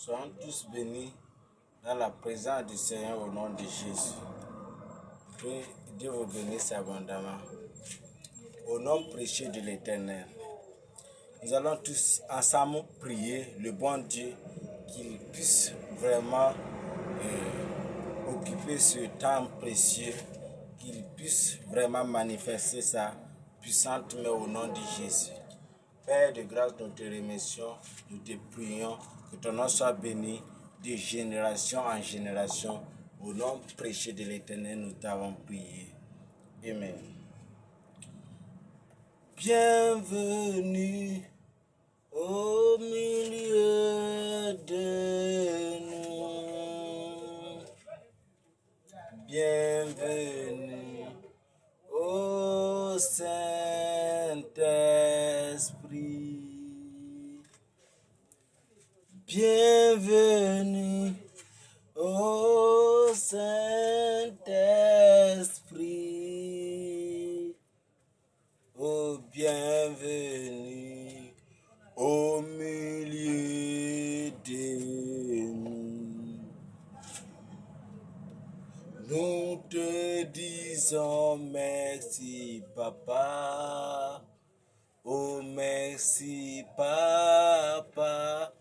Soyons tous bénis dans la présence du Seigneur au nom de Jésus. Que Dieu vous bénisse abondamment. Au nom précieux de l'Éternel, nous allons tous ensemble prier le bon Dieu qu'il puisse vraiment occuper ce temps précieux, qu'il puisse vraiment manifester sa puissante main au nom de Jésus. Père de grâce, nous te remercions, nous te prions, que ton nom soit béni de génération en génération. Au nom précieux de l'Éternel, nous t'avons prié. Amen. Bienvenue au milieu de nous. Bienvenue au Saint-Esprit. Bienvenue au Saint-Esprit. Oh, bienvenue au milieu de nous. Nous te disons merci, Papa. Oh, merci, Papa.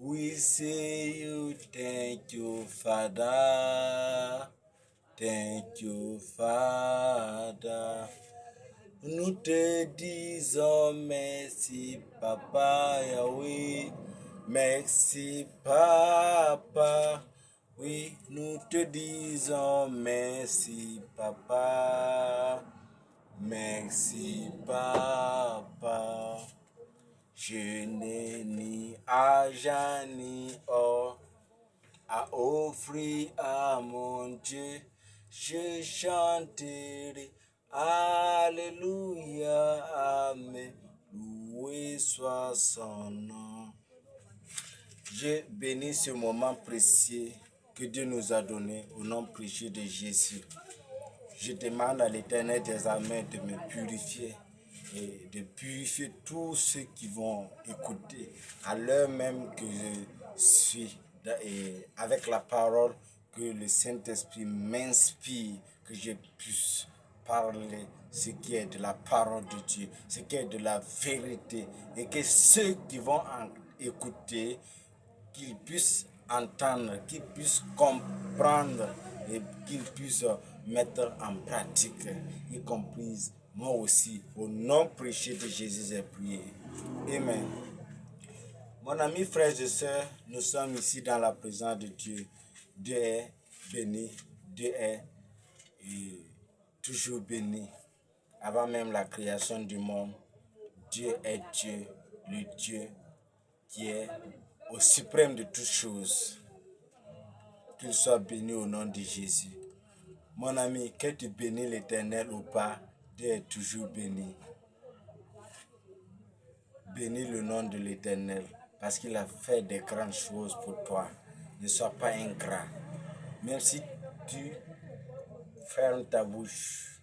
We say you thank you, Father. Thank you, Father. Nous te disons merci, Papa Yahweh. Merci, Papa. Oui, nous te disons merci, Papa. Merci, Papa. Je n'ai ni argent ni or à offrir à mon Dieu. Je chanterai Alléluia, Amen. Loué soit son nom. Je bénis ce moment précieux que Dieu nous a donné au nom précieux de Jésus. Je demande à l'Éternel des armées de me purifier et de purifier tous ceux qui vont écouter à l'heure même que je suis et avec la parole que le Saint-Esprit m'inspire, que je puisse parler ce qui est de la parole de Dieu, ce qui est de la vérité, et que ceux qui vont écouter, qu'ils puissent entendre, qu'ils puissent comprendre et qu'ils puissent mettre en pratique, y compris moi aussi. Au nom précieux de Jésus, j'ai prié. Amen. Mon ami, frères et sœurs, nous sommes ici dans la présence de Dieu. Dieu est béni, Dieu est toujours béni. Avant même la création du monde, Dieu est Dieu, le Dieu qui est au suprême de toutes choses. Qu'il soit béni au nom de Jésus. Mon ami, que tu bénis l'Éternel ou pas, Dieu est toujours béni. Bénis le nom de l'Éternel parce qu'il a fait des grandes choses pour toi. Ne sois pas ingrat. Même si tu fermes ta bouche,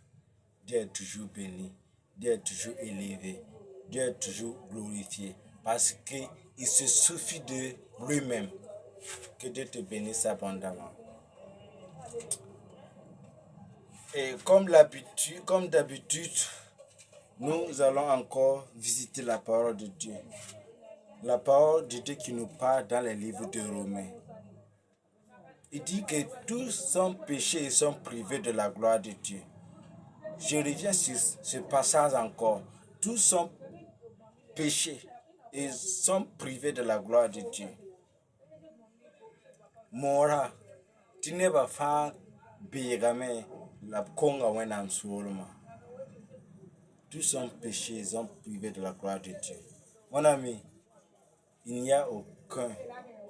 Dieu est toujours béni. Dieu est toujours élevé. Dieu est toujours glorifié parce qu'il se suffit de lui-même. Que Dieu te bénisse abondamment. Et comme d'habitude, nous allons encore visiter la parole de Dieu. La parole de Dieu qui nous parle dans les livres de Romains. Il dit que tous sont péchés et sont privés de la gloire de Dieu. Je reviens sur ce passage encore. Tous sont péchés et sont privés de la gloire de Dieu. Mora, tu n'es pas fan bégamé la conga wenam soulma. Tous sont péchés, ils sont privés de la gloire de Dieu. Mon ami, il n'y a aucun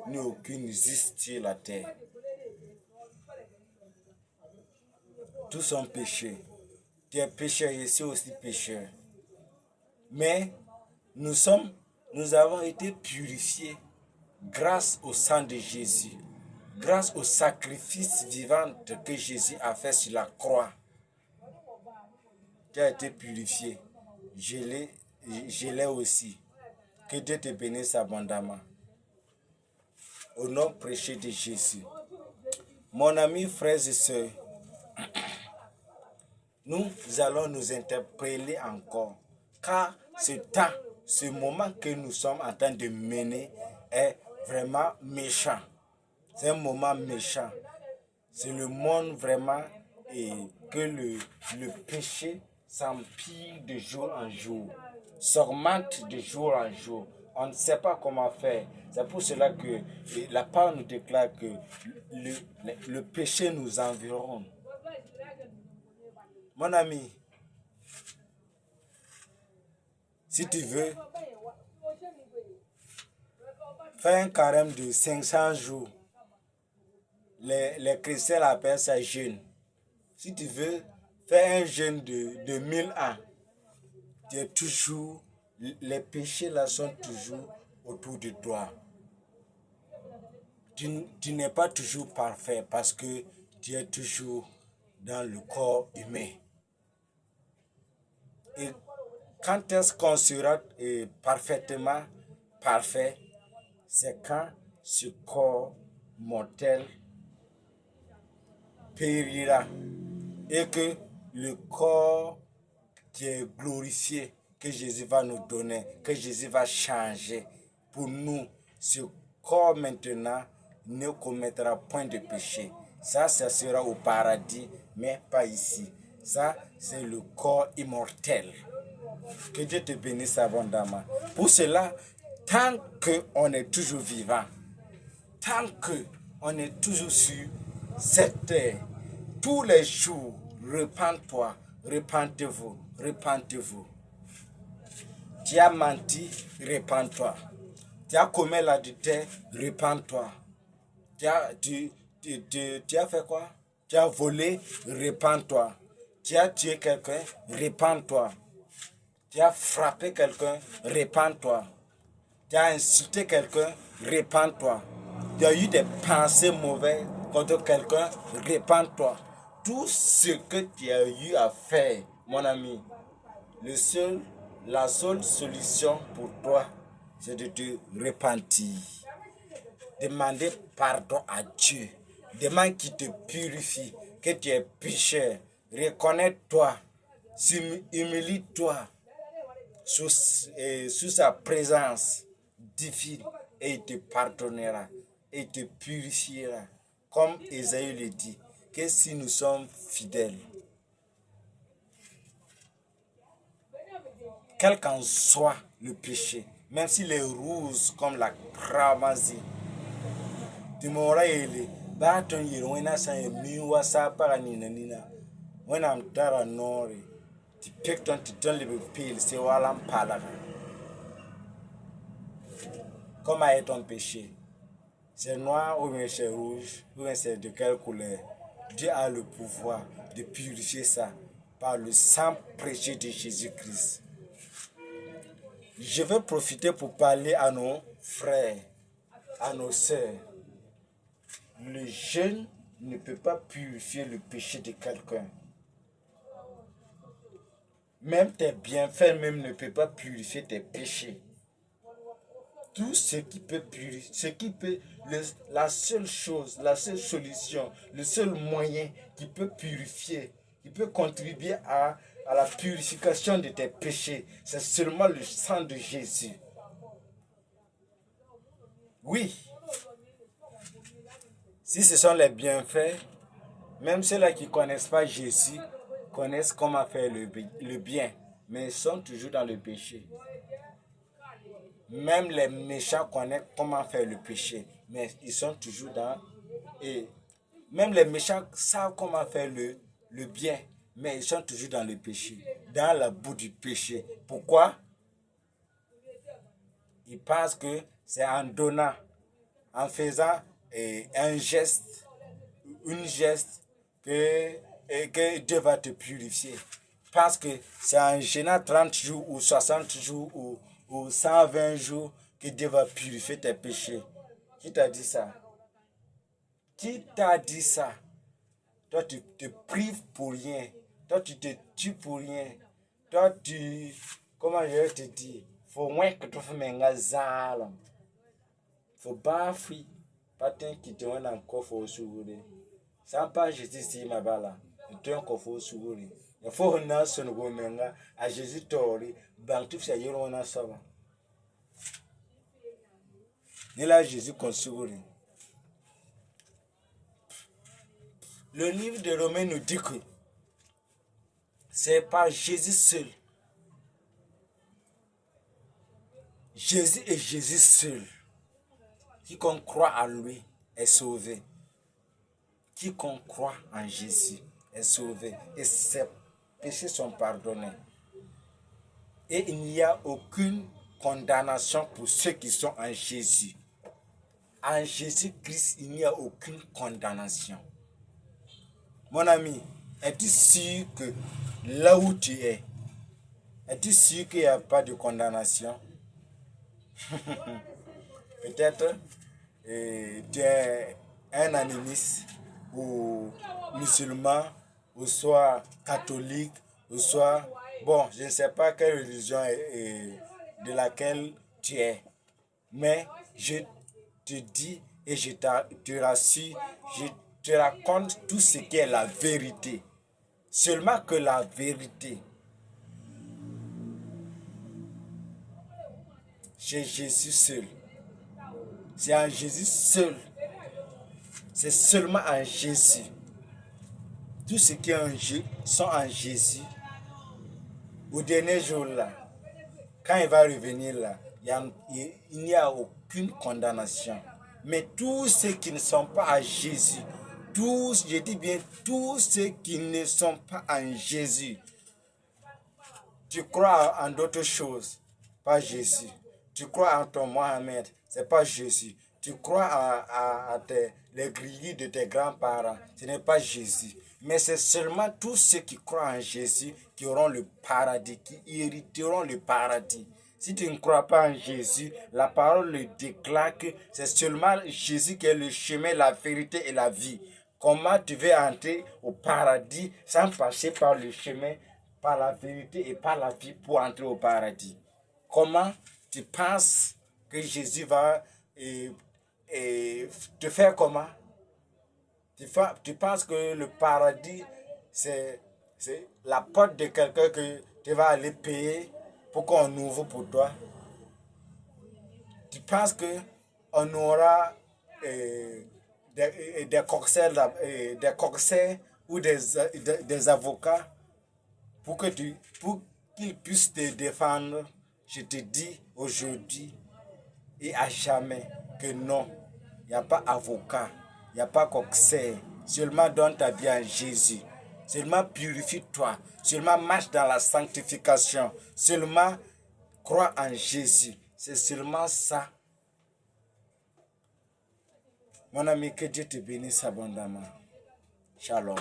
ni aucune juste sur la terre. Tous sont péchés. Tu es pécheur, je suis aussi pécheur. Mais nous avons été purifiés grâce au sang de Jésus, grâce au sacrifice vivant que Jésus a fait sur la croix. Tu as été purifié. Je l'ai aussi. Que Dieu te bénisse abondamment. au nom prêché de Jésus. Mon ami, frères et sœurs, nous allons nous interpeller encore, car ce temps, ce moment que nous sommes en train de mener est vraiment méchant. C'est un moment méchant. C'est le monde vraiment et que le péché s'empire de jour en jour, s'augmente de jour en jour. On ne sait pas comment faire. C'est pour cela que la parole nous déclare que le péché nous environne. Mon ami, si tu veux, fais un carême de 500 jours. Les chrétiens appellent ça jeûne. Si tu veux, fais un jeûne de 1000 ans. Tu es toujours, les péchés là sont toujours autour de toi. Tu n'es pas toujours parfait parce que tu es toujours dans le corps humain. Et quand est-ce qu'on sera parfaitement parfait? C'est quand ce corps mortel périra et que le corps qui est glorifié, que Jésus va nous donner, que Jésus va changer pour nous, ce corps maintenant ne commettra point de péché. Ça sera au paradis, mais pas ici. Ça, c'est le corps immortel. Que Dieu te bénisse abondamment. Pour cela, tant qu'on est toujours vivant, tant qu'on est toujours sur cette terre, tous les jours, repens-toi, repentez-vous, repentez-vous. Tu as menti, repens-toi. Tu as commis l'adultère, repens-toi. Tu as fait quoi? Tu as volé, repens-toi. Tu as tué quelqu'un, repens-toi. Tu as frappé quelqu'un, repens-toi. Tu as insulté quelqu'un, repens-toi. Tu as eu des pensées mauvaises contre quelqu'un, repens-toi. Tout ce que tu as eu à faire, mon ami, la seule solution pour toi, c'est de te repentir. Demander pardon à Dieu. Demande qu'il te purifie, que tu es pécheur. Reconnais-toi, humilie-toi sous sa présence divine et il te pardonnera et te purifiera. Comme Ésaïe le dit, que si nous sommes fidèles, quel qu'en soit le péché, même s'il est rouge comme la cramoisie, tu m'auras aidé. Baton yirwena sa miwa sa para nina nina. When I'm tara nori, tu picked on to le pile, c'est walam palaga. Comment est ton péché? C'est noir ou bien c'est rouge, ou bien c'est de quelle couleur? Dieu a le pouvoir de purifier ça par le sang prêché de Jésus-Christ. Je veux profiter pour parler à nos frères, à nos sœurs. Le jeûne ne peut pas purifier le péché de quelqu'un. Même tes bienfaits même ne peut pas purifier tes péchés. Tout ce qui peut purifier, la seule chose, la seule solution, le seul moyen qui peut purifier, qui peut contribuer à la purification de tes péchés, c'est seulement le sang de Jésus. Oui. Si ce sont les bienfaits, même ceux-là qui ne connaissent pas Jésus, connaissent comment faire le bien, mais ils sont toujours dans le péché. Même les méchants connaissent comment faire le péché, mais ils sont toujours dans... Et même les méchants savent comment faire le bien, mais ils sont toujours dans le péché, dans la boue du péché. Pourquoi? Ils pensent que c'est en donnant, en faisant un geste, une geste, que Dieu va te purifier. Parce que c'est en gênant 30 jours ou 60 jours ou 120 jours que Dieu va purifier tes péchés. Qui t'a dit ça? Qui t'a dit ça? Toi, tu te prives pour rien. Toi, tu te tues pour rien. Toi, comment je vais te dire? Faut moins que tu fasses un gazal. Faut bafouiller. Pas qui te met un coffre au sourire. Sans pas Jésus si ma bala. Tu un coffre au sourire. Il faut un an son gomenga à Jésus tori. Bantu sa yero na saba. Ni là Jésus qu'on sourire. Le livre de Romains nous dit que c'est par Jésus seul. Jésus et Jésus seul. Quiconque croit en lui est sauvé. Quiconque croit en Jésus est sauvé. Et ses péchés sont pardonnés. Et il n'y a aucune condamnation pour ceux qui sont en Jésus. En Jésus-Christ, il n'y a aucune condamnation. Mon ami, es-tu sûr que là où tu es-tu sûr qu'il n'y a pas de condamnation? Peut-être tu es un animiste ou musulman ou soit catholique ou soit bon, je ne sais pas quelle religion de laquelle tu es, mais je te dis et je te rassure, je te raconte tout ce qui est la vérité. Seulement que la vérité, c'est Jésus seul. C'est en Jésus seul. C'est seulement en Jésus. Tout ce qui est sont en Jésus. Au dernier jour là, quand il va revenir là, il n'y a aucune condamnation. Mais tous ceux qui ne sont pas à Jésus, tous, je dis bien tous ceux qui ne sont pas en Jésus, tu crois en d'autres choses, pas Jésus. Tu crois en ton Mohamed, c'est pas Jésus. Tu crois à les grilles de tes grands-parents, ce n'est pas Jésus. Mais c'est seulement tous ceux qui croient en Jésus qui auront le paradis, qui hériteront le paradis. Si tu ne crois pas en Jésus, la parole le déclare que c'est seulement Jésus qui est le chemin, la vérité et la vie. Comment tu veux entrer au paradis sans passer par le chemin, par la vérité et par la vie pour entrer au paradis? Comment tu penses que Jésus va te faire comment? Tu penses que le paradis, c'est la porte de quelqu'un que tu vas aller payer pour qu'on ouvre pour toi? Tu penses qu'on aura des corsaires ou des avocats pour qu'ils puissent te défendre? Je te dis aujourd'hui et à jamais que non, il n'y a pas avocat, il n'y a pas corsaire. Seulement donne ta vie à Jésus. Seulement purifie-toi. Seulement marche dans la sanctification. Seulement crois en Jésus. C'est seulement ça. Mon ami, que Dieu te bénisse abondamment. Shalom.